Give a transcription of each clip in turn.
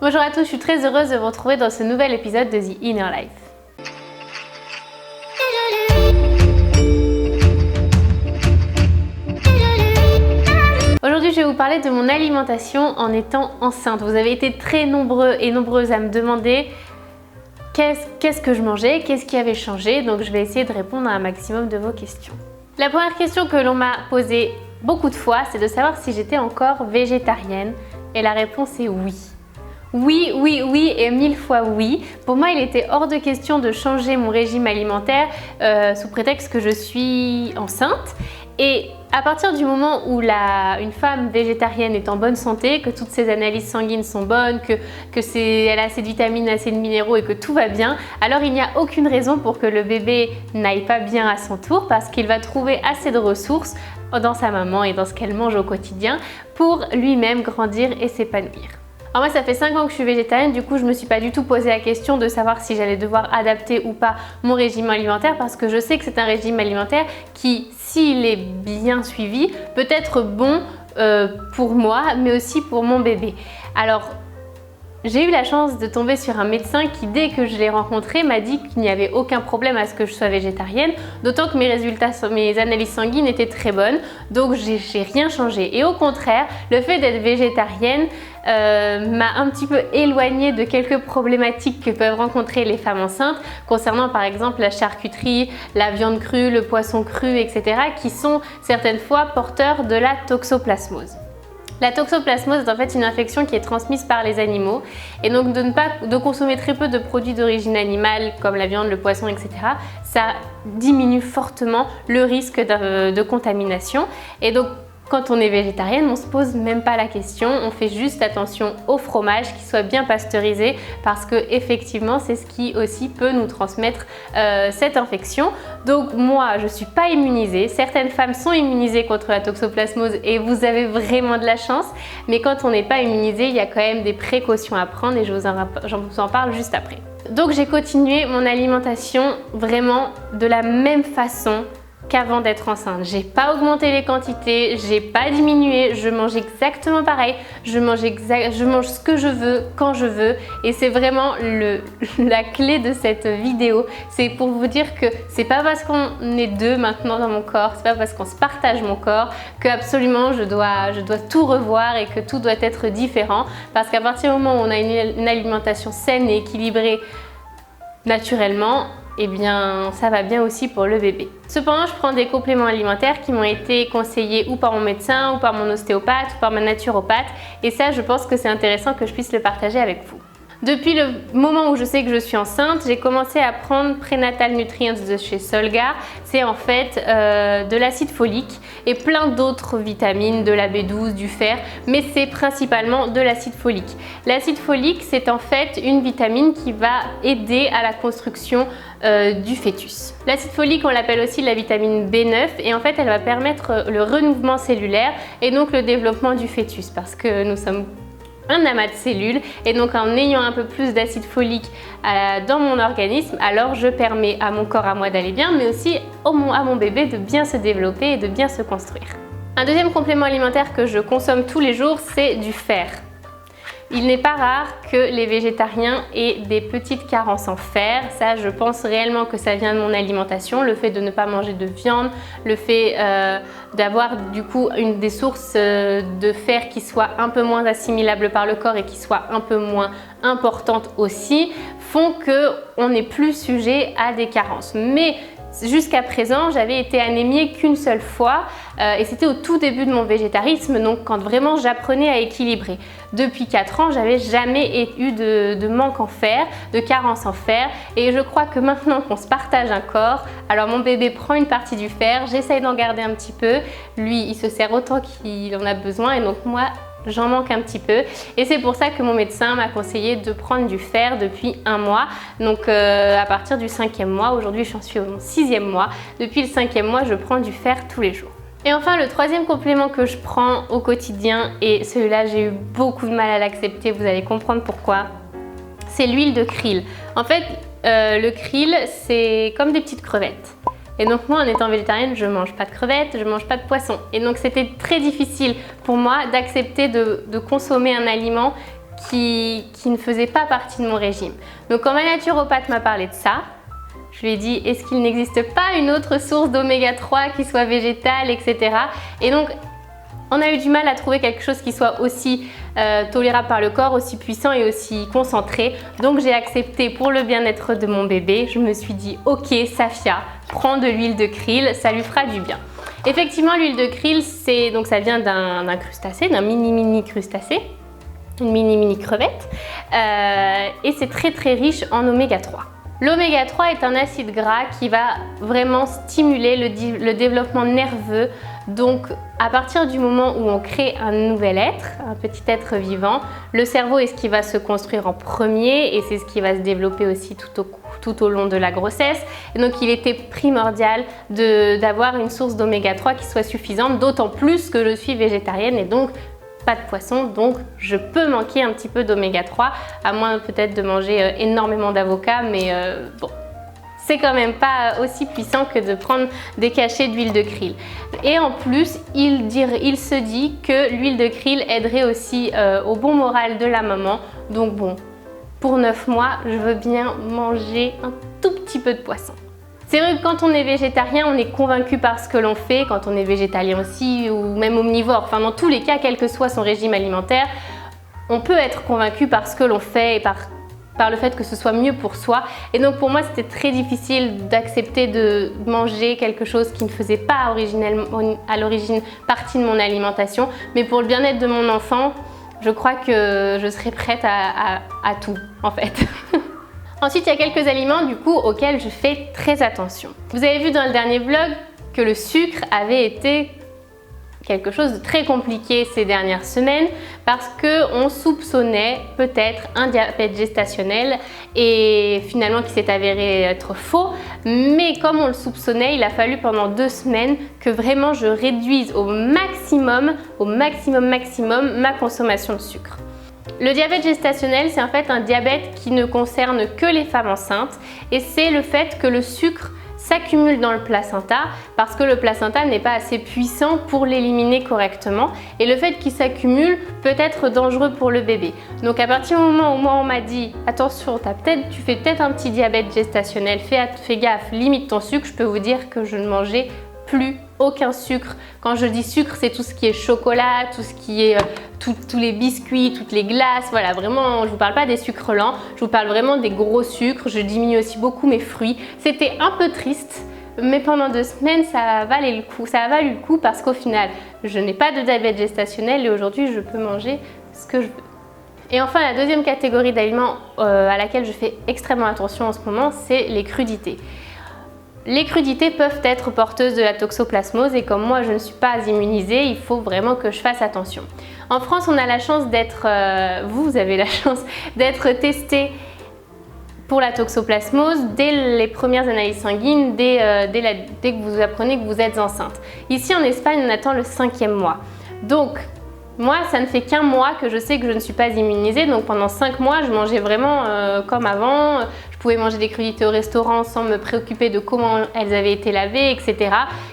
Bonjour à tous, je suis très heureuse de vous retrouver dans ce nouvel épisode de The Inner Life. Aujourd'hui, je vais vous parler de mon alimentation en étant enceinte. Vous avez été très nombreux et nombreuses à me demander qu'est-ce que je mangeais, qu'est-ce qui avait changé, donc je vais essayer de répondre à un maximum de vos questions. La première question que l'on m'a posée beaucoup de fois, c'est de savoir si j'étais encore végétarienne, et la réponse est oui. Oui, oui, oui et 1000 fois oui. Pour moi, il était hors de question de changer mon régime alimentaire sous prétexte que je suis enceinte. Et à partir du moment où une femme végétarienne est en bonne santé, que toutes ses analyses sanguines sont bonnes, elle a assez de vitamines, assez de minéraux et que tout va bien, alors il n'y a aucune raison pour que le bébé n'aille pas bien à son tour parce qu'il va trouver assez de ressources dans sa maman et dans ce qu'elle mange au quotidien pour lui-même grandir et s'épanouir. Alors moi, ça fait 5 ans que je suis végétarienne, du coup je me suis pas du tout posé la question de savoir si j'allais devoir adapter ou pas mon régime alimentaire parce que je sais que c'est un régime alimentaire qui, s'il est bien suivi, peut être bon pour moi mais aussi pour mon bébé. Alors, j'ai eu la chance de tomber sur un médecin qui, dès que je l'ai rencontré, m'a dit qu'il n'y avait aucun problème à ce que je sois végétarienne, d'autant que mes analyses sanguines étaient très bonnes, donc j'ai rien changé. Et au contraire, le fait d'être végétarienne m'a un petit peu éloignée de quelques problématiques que peuvent rencontrer les femmes enceintes, concernant par exemple la charcuterie, la viande crue, le poisson cru, etc., qui sont certaines fois porteurs de la toxoplasmose. La toxoplasmose est en fait une infection qui est transmise par les animaux et donc de consommer très peu de produits d'origine animale comme la viande, le poisson, etc. ça diminue fortement le risque de contamination et donc quand on est végétarienne, on ne se pose même pas la question, on fait juste attention au fromage qui soit bien pasteurisé parce que effectivement c'est ce qui aussi peut nous transmettre cette infection. Donc moi je ne suis pas immunisée, certaines femmes sont immunisées contre la toxoplasmose et vous avez vraiment de la chance, mais quand on n'est pas immunisé, il y a quand même des précautions à prendre et je vous en parle juste après. Donc j'ai continué mon alimentation vraiment de la même façon qu'avant d'être enceinte. J'ai pas augmenté les quantités, j'ai pas diminué, je mange exactement pareil, je mange ce que je veux, quand je veux et c'est vraiment la clé de cette vidéo. C'est pour vous dire que c'est pas parce qu'on est deux maintenant dans mon corps, c'est pas parce qu'on se partage mon corps que absolument je dois tout revoir et que tout doit être différent parce qu'à partir du moment où on a une alimentation saine et équilibrée naturellement, eh bien ça va bien aussi pour le bébé. Cependant, je prends des compléments alimentaires qui m'ont été conseillés ou par mon médecin ou par mon ostéopathe ou par ma naturopathe et ça je pense que c'est intéressant que je puisse le partager avec vous. Depuis le moment où je sais que je suis enceinte, j'ai commencé à prendre Prenatal Nutrients de chez Solgar. C'est en fait de l'acide folique et plein d'autres vitamines, de la B12, du fer, mais c'est principalement de l'acide folique. L'acide folique, c'est en fait une vitamine qui va aider à la construction du fœtus. L'acide folique, on l'appelle aussi la vitamine B9 et en fait, elle va permettre le renouvellement cellulaire et donc le développement du fœtus parce que nous sommes un amas de cellules et donc en ayant un peu plus d'acide folique dans mon organisme, alors je permets à mon corps à moi d'aller bien mais aussi à mon bébé de bien se développer et de bien se construire. Un deuxième complément alimentaire que je consomme tous les jours, c'est du fer. Il n'est pas rare que les végétariens aient des petites carences en fer. Ça, je pense réellement que ça vient de mon alimentation, le fait de ne pas manger de viande, le fait d'avoir du coup des sources de fer qui soient un peu moins assimilables par le corps et qui soient un peu moins importantes aussi, font qu'on est plus sujet à des carences. Mais jusqu'à présent, j'avais été anémiée qu'une seule fois et c'était au tout début de mon végétarisme, donc quand vraiment j'apprenais à équilibrer. Depuis 4 ans, j'avais jamais eu de manque en fer, de carence en fer et je crois que maintenant qu'on se partage un corps, alors mon bébé prend une partie du fer, j'essaye d'en garder un petit peu, lui il se sert autant qu'il en a besoin et donc moi j'en manque un petit peu et c'est pour ça que mon médecin m'a conseillé de prendre du fer depuis 1 mois, donc à partir du 5e mois, aujourd'hui j'en suis au 6e mois, depuis le 5e mois je prends du fer tous les jours. Et enfin le troisième complément que je prends au quotidien et celui-là j'ai eu beaucoup de mal à l'accepter, vous allez comprendre pourquoi, c'est l'huile de krill. En fait le krill c'est comme des petites crevettes. Et donc moi en étant végétarienne, je mange pas de crevettes, je mange pas de poisson. Et donc c'était très difficile pour moi d'accepter de consommer un aliment qui ne faisait pas partie de mon régime. Donc quand ma naturopathe m'a parlé de ça, je lui ai dit est-ce qu'il n'existe pas une autre source d'oméga 3 qui soit végétale, etc. Et donc on a eu du mal à trouver quelque chose qui soit aussi tolérable par le corps, aussi puissant et aussi concentré. Donc j'ai accepté pour le bien-être de mon bébé. Je me suis dit ok Safia, prends de l'huile de krill, ça lui fera du bien. Effectivement l'huile de krill, ça vient d'un crustacé, d'un mini crustacé, une mini crevette, et c'est très riche en oméga 3. L'oméga 3 est un acide gras qui va vraiment stimuler le développement nerveux. Donc à partir du moment où on crée un nouvel être, un petit être vivant, le cerveau est ce qui va se construire en premier et c'est ce qui va se développer aussi tout au long de la grossesse. Et donc il était primordial d'avoir une source d'oméga 3 qui soit suffisante, d'autant plus que je suis végétarienne et donc pas de poisson, donc je peux manquer un petit peu d'oméga 3, à moins peut-être de manger énormément d'avocats, mais bon, c'est quand même pas aussi puissant que de prendre des cachets d'huile de krill. Et en plus, il se dit que l'huile de krill aiderait aussi au bon moral de la maman, donc bon, pour 9 mois, je veux bien manger un tout petit peu de poisson. C'est vrai que quand on est végétarien, on est convaincu par ce que l'on fait, quand on est végétalien aussi ou même omnivore, enfin dans tous les cas, quel que soit son régime alimentaire, on peut être convaincu par ce que l'on fait et par le fait que ce soit mieux pour soi. Et donc pour moi, c'était très difficile d'accepter de manger quelque chose qui ne faisait pas à l'origine partie de mon alimentation, mais pour le bien-être de mon enfant, je crois que je serais prête à tout en fait. Ensuite, il y a quelques aliments du coup auxquels je fais très attention. Vous avez vu dans le dernier vlog que le sucre avait été quelque chose de très compliqué ces dernières semaines parce qu'on soupçonnait peut-être un diabète gestationnel et finalement qui s'est avéré être faux. Mais comme on le soupçonnait, il a fallu pendant 2 semaines que vraiment je réduise au maximum ma consommation de sucre. Le diabète gestationnel, c'est en fait un diabète qui ne concerne que les femmes enceintes et c'est le fait que le sucre s'accumule dans le placenta parce que le placenta n'est pas assez puissant pour l'éliminer correctement et le fait qu'il s'accumule peut être dangereux pour le bébé. Donc à partir du moment où moi on m'a dit attention, tu fais peut-être un petit diabète gestationnel, fais gaffe, limite ton sucre, je peux vous dire que je ne mangeais plus aucun sucre. Quand je dis sucre, c'est tout ce qui est chocolat, tout ce qui est tous les biscuits, toutes les glaces, voilà, vraiment, je vous parle pas des sucres lents, je vous parle vraiment des gros sucres. Je diminue aussi beaucoup mes fruits. C'était un peu triste, mais pendant 2 semaines, ça a valu le coup parce qu'au final, je n'ai pas de diabète gestationnel et aujourd'hui, je peux manger ce que je veux. Et enfin, la deuxième catégorie d'aliments à laquelle je fais extrêmement attention en ce moment, c'est les crudités. Les crudités peuvent être porteuses de la toxoplasmose et comme moi je ne suis pas immunisée, il faut vraiment que je fasse attention. En France, on a la chance d'être, vous avez la chance d'être testé pour la toxoplasmose dès les premières analyses sanguines, dès que vous apprenez que vous êtes enceinte. Ici en Espagne, on attend le 5e mois. Donc, moi, ça ne fait qu'1 mois que je sais que je ne suis pas immunisée, donc pendant 5 mois, je mangeais vraiment comme avant. Je pouvais manger des crudités au restaurant sans me préoccuper de comment elles avaient été lavées, etc.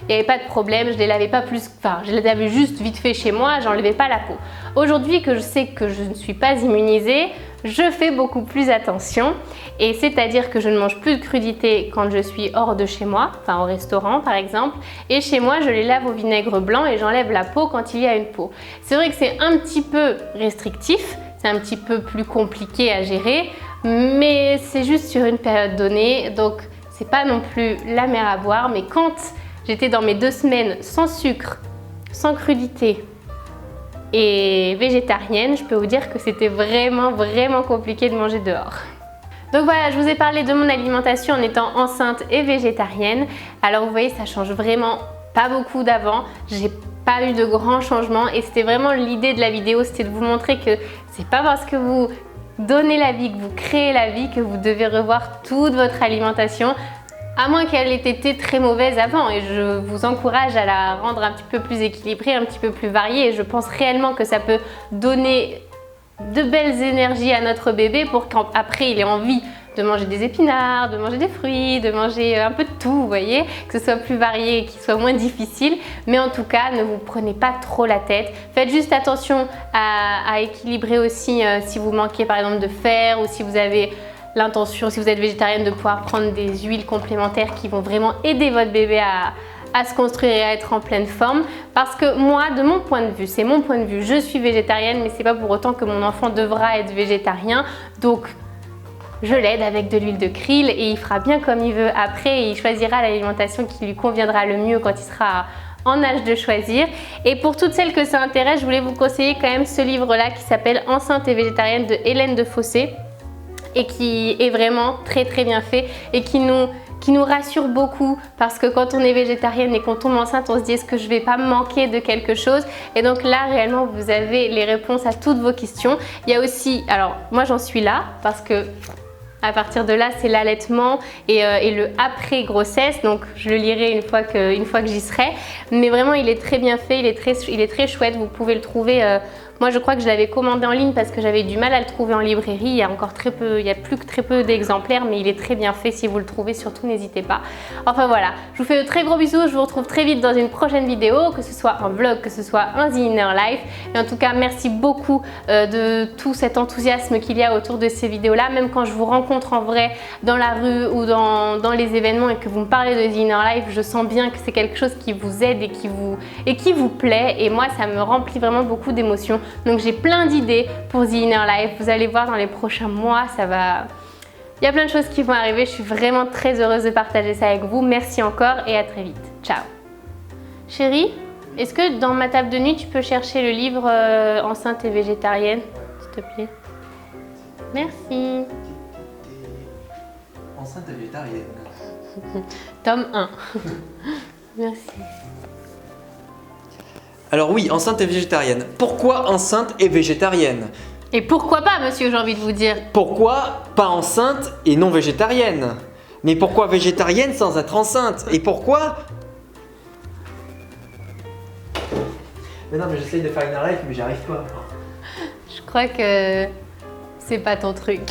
Il n'y avait pas de problème, je les lavais pas plus, enfin, je les lavais juste vite fait chez moi, j'enlevais pas la peau. Aujourd'hui que je sais que je ne suis pas immunisée, je fais beaucoup plus attention et c'est-à-dire que je ne mange plus de crudités quand je suis hors de chez moi, enfin au restaurant par exemple, et chez moi je les lave au vinaigre blanc et j'enlève la peau quand il y a une peau. C'est vrai que c'est un petit peu restrictif, c'est un petit peu plus compliqué à gérer, mais c'est juste sur une période donnée, donc c'est pas non plus la mer à boire, mais quand j'étais dans mes 2 semaines sans sucre, sans crudité, et végétarienne, je peux vous dire que c'était vraiment compliqué de manger dehors. Donc voilà, je vous ai parlé de mon alimentation en étant enceinte et végétarienne. Alors vous voyez, ça change vraiment pas beaucoup d'avant. J'ai pas eu de grands changements et c'était vraiment l'idée de la vidéo, c'était de vous montrer que c'est pas parce que vous donnez la vie, que vous créez la vie, que vous devez revoir toute votre alimentation. À moins qu'elle ait été très mauvaise avant et je vous encourage à la rendre un petit peu plus équilibrée, un petit peu plus variée et je pense réellement que ça peut donner de belles énergies à notre bébé pour qu'après il ait envie de manger des épinards, de manger des fruits, de manger un peu de tout, vous voyez, que ce soit plus varié et qu'il soit moins difficile. Mais en tout cas, ne vous prenez pas trop la tête. Faites juste attention à équilibrer aussi si vous manquez par exemple de fer ou si vous avez l'intention, si vous êtes végétarienne, de pouvoir prendre des huiles complémentaires qui vont vraiment aider votre bébé à se construire et à être en pleine forme. Parce que moi, de mon point de vue, c'est mon point de vue, je suis végétarienne, mais c'est pas pour autant que mon enfant devra être végétarien. Donc, je l'aide avec de l'huile de krill et il fera bien comme il veut après et il choisira l'alimentation qui lui conviendra le mieux quand il sera en âge de choisir. Et pour toutes celles que ça intéresse, je voulais vous conseiller quand même ce livre-là qui s'appelle Enceinte et végétarienne de Hélène de Fossé et qui est vraiment très bien fait et qui nous rassure beaucoup parce que quand on est végétarienne et qu'on tombe enceinte, on se dit est-ce que je vais pas manquer de quelque chose? Et donc là réellement vous avez les réponses à toutes vos questions. Il y a aussi, alors moi j'en suis là parce que à partir de là c'est l'allaitement et le après grossesse, donc je le lirai une fois que j'y serai. Mais vraiment il est très bien fait, il est très chouette, vous pouvez le trouver. Moi je crois que je l'avais commandé en ligne parce que j'avais du mal à le trouver en librairie. Il y a encore très peu, il y a plus que très peu d'exemplaires, mais il est très bien fait. Si vous le trouvez, surtout n'hésitez pas. Enfin voilà, je vous fais de très gros bisous. Je vous retrouve très vite dans une prochaine vidéo, que ce soit un vlog, que ce soit un The Inner Life. Et en tout cas, merci beaucoup de tout cet enthousiasme qu'il y a autour de ces vidéos-là. Même quand je vous rencontre en vrai dans la rue ou dans les événements et que vous me parlez de The Inner Life, je sens bien que c'est quelque chose qui vous aide et qui vous plaît. Et moi, ça me remplit vraiment beaucoup d'émotions. Donc j'ai plein d'idées pour The Inner Life. Vous allez voir dans les prochains mois, ça va... Il y a plein de choses qui vont arriver. Je suis vraiment très heureuse de partager ça avec vous. Merci encore et à très vite. Ciao. Chérie, est-ce que dans ma table de nuit, tu peux chercher le livre Enceinte et végétarienne, s'il te plaît? Merci. Enceinte et végétarienne. Tome 1. Merci. Alors oui, enceinte et végétarienne. Pourquoi enceinte et végétarienne? Et pourquoi pas, monsieur, j'ai envie de vous dire? Pourquoi pas enceinte et non végétarienne? Mais pourquoi végétarienne sans être enceinte? Et pourquoi... Mais non, mais j'essaye de faire une live, mais j'y arrive pas. Je crois que c'est pas ton truc.